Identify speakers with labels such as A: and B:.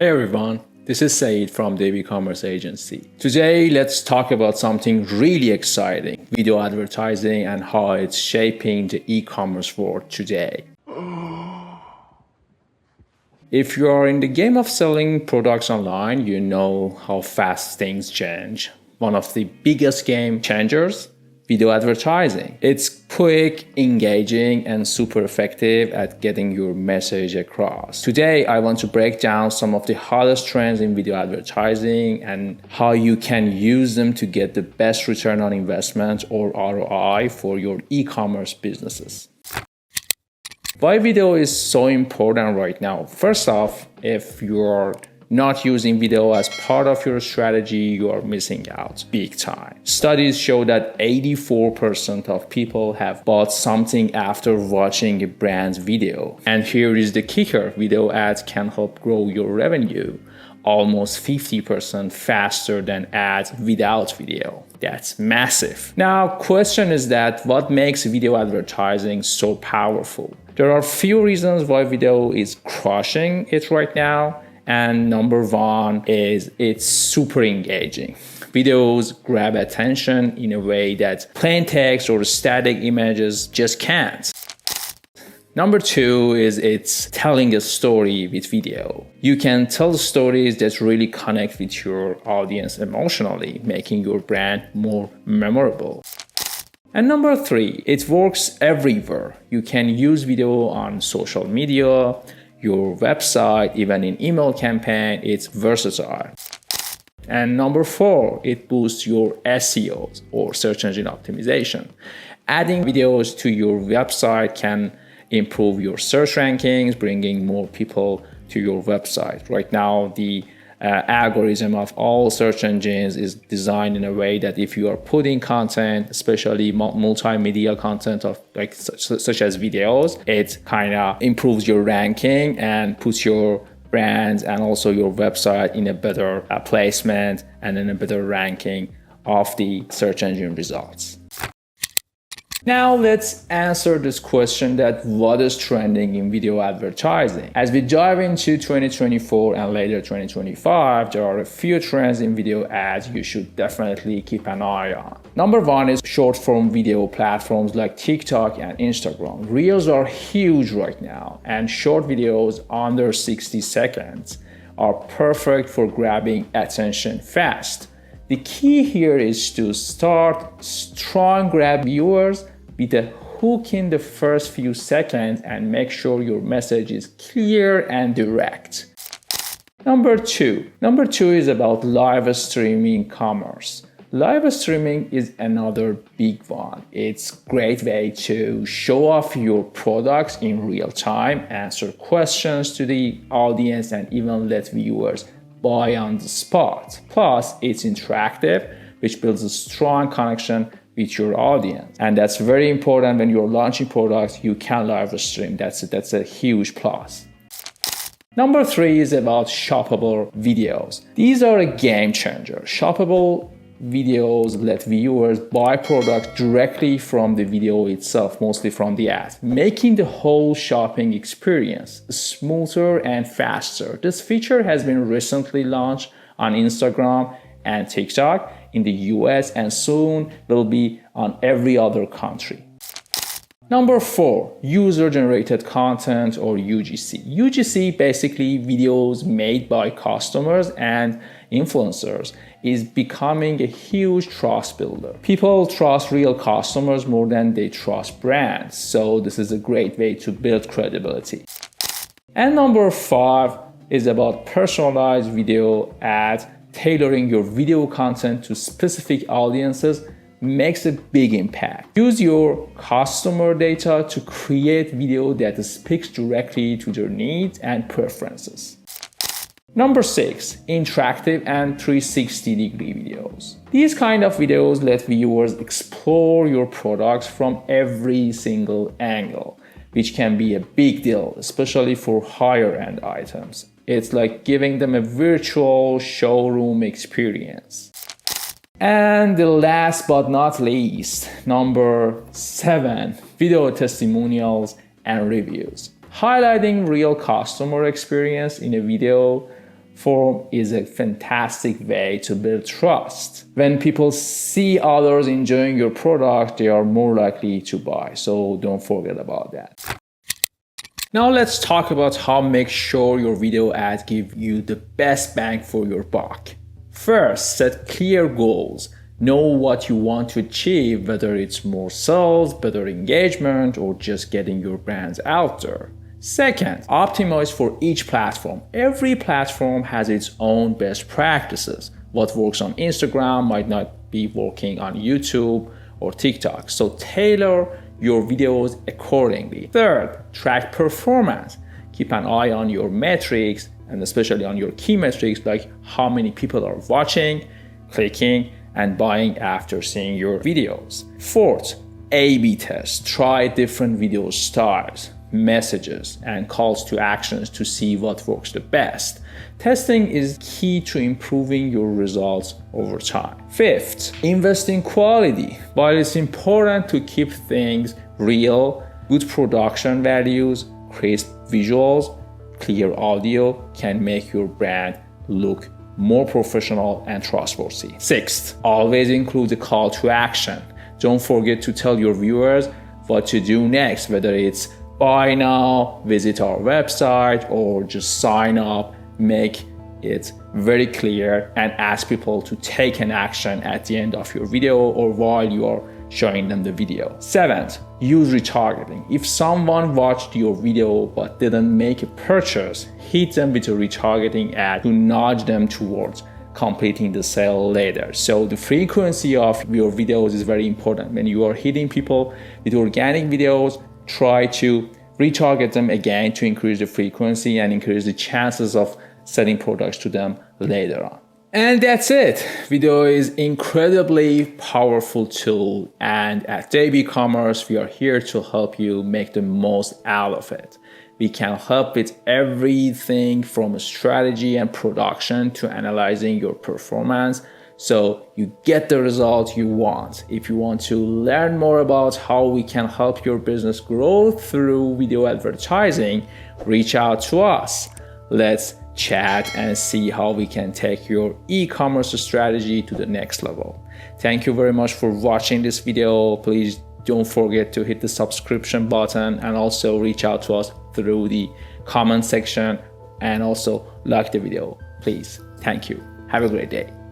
A: Hey everyone, this is Said from the e-commerce agency. Today, let's talk about something really exciting, video advertising and how it's shaping the e-commerce world today. If you are in the game of selling products online, you know how fast things change. One of the biggest game changers, video advertising. It's quick, engaging, and super effective at getting your message across. Today, I want to break down some of the hottest trends in video advertising and how you can use them to get the best return on investment or ROI for your e-commerce businesses. Why video is so important right now? First off, if you're not using video as part of your strategy, you are missing out big time. Studies show that 84% of people have bought something after watching a brand's video. And here is the kicker, video ads can help grow your revenue almost 50% faster than ads without video. That's massive. Now, question is that what makes video advertising so powerful? There are few reasons why video is crushing it right now. And number one is it's super engaging. Videos grab attention in a way that plain text or static images just can't. Number two is it's telling a story with video. You can tell stories that really connect with your audience emotionally, making your brand more memorable. And number three, it works everywhere. You can use video on social media, your website, even in email campaign. It's versatile. And number four, it boosts your SEO or search engine optimization. Adding videos to your website can improve your search rankings, bringing more people to your website. Right now, the algorithm of all search engines is designed in a way that if you are putting content, especially multimedia content of such as videos, it kind of improves your ranking and puts your brands and also your website in a better placement and in a better ranking of the search engine results. Now let's answer this question that what is trending in video advertising. As we dive into 2024 and later 2025, there are a few trends in video ads you should definitely keep an eye on. Number one is short form video platforms like TikTok and Instagram. Reels are huge right now, and short videos under 60 seconds are perfect for grabbing attention fast. The key here is to start strong, grab viewers with a hook in the first few seconds and make sure your message is clear and direct. Number two is about live streaming commerce. Live streaming is another big one. It's a great way to show off your products in real time, answer questions to the audience, and even let viewers buy on the spot. Plus, it's interactive, which builds a strong connection with your audience. And that's very important when you're launching products, you can live stream. That's a huge plus. Number three is about shoppable videos. These are a game changer. Shoppable videos let viewers buy products directly from the video itself, mostly from the ads, making the whole shopping experience smoother and faster. This feature has been recently launched on Instagram and TikTok in the US and soon will be on every other country. Number four, user-generated content or UGC. UGC, basically videos made by customers and influencers, is becoming a huge trust builder. People trust real customers more than they trust brands, so this is a great way to build credibility. And number five is about personalized video ads. Tailoring your video content to specific audiences makes a big impact. Use your customer data to create video that speaks directly to their needs and preferences. Number six, interactive and 360-degree videos. These kind of videos let viewers explore your products from every single angle, which can be a big deal, especially for higher-end items. It's like giving them a virtual showroom experience. And the last but not least, number seven, video testimonials and reviews. Highlighting real customer experience in a video form is a fantastic way to build trust. When people see others enjoying your product, they are more likely to buy. So don't forget about that. Now let's talk about how to make sure your video ads give you the best bang for your buck. First, set clear goals. Know what you want to achieve, whether it's more sales, better engagement, or just getting your brands out there. Second, optimize for each platform. Every platform has its own best practices. What works on Instagram might not be working on YouTube or TikTok. So tailor your videos accordingly. Third, track performance. Keep an eye on your metrics and especially on your key metrics like how many people are watching, clicking, and buying after seeing your videos. Fourth, A/B test. Try different video styles, messages, and calls to actions to see what works the best. Testing is key to improving your results over time. Fifth, invest in quality. While it's important to keep things real, good production values, crisp visuals, clear audio can make your brand look more professional and trustworthy. Sixth, always include a call to action. Don't forget to tell your viewers what to do next, whether it's buy now, visit our website, or just sign up. Make it very clear and ask people to take an action at the end of your video or while you are showing them the video. Seventh, use retargeting. If someone watched your video but didn't make a purchase, hit them with a retargeting ad to nudge them towards completing the sale later. So the frequency of your videos is very important. When you are hitting people with organic videos, try to retarget them again to increase the frequency and increase the chances of selling products to them later on. And that's it. Video is incredibly powerful tool, and at Dave E-commerce, we are here to help you make the most out of it. We can help with everything from strategy and production to analyzing your performance so you get the results you want. If you want to learn more about how we can help your business grow through video advertising, reach out to us. Let's chat and see how we can take your e-commerce strategy to the next level. Thank you very much for watching this video. Please don't forget to hit the subscription button and also reach out to us through the comment section and also like the video, please. Thank you. Have a great day.